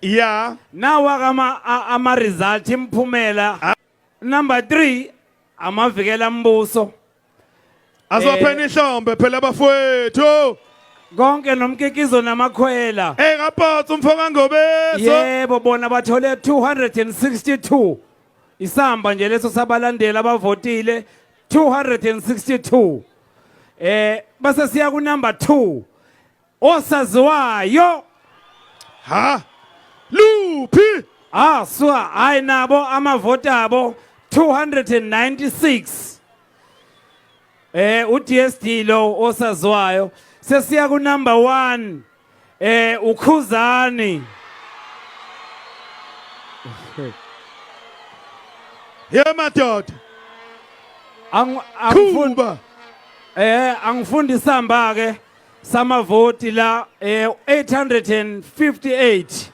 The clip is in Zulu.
Yeah. Nawa ama result Imiphumela. Number 3 amavikela mbuso. Azophena ihlombe phela bafowethu. Konke nomkikizo namakhwela. Ngaphansi umfoka ngobeso. Yebo bona bathole 262. Isamba nje leso sabalandeli abavotile 262. Base siya ku number 2. Osaziwayo. Ha. Luphi. Swa ayinabo amavota abo 296. uDSD lo osaziwayo. Sesiya ku number 1 uKhuzani. Madoda. Angifundi isamba ke samavoti la 858.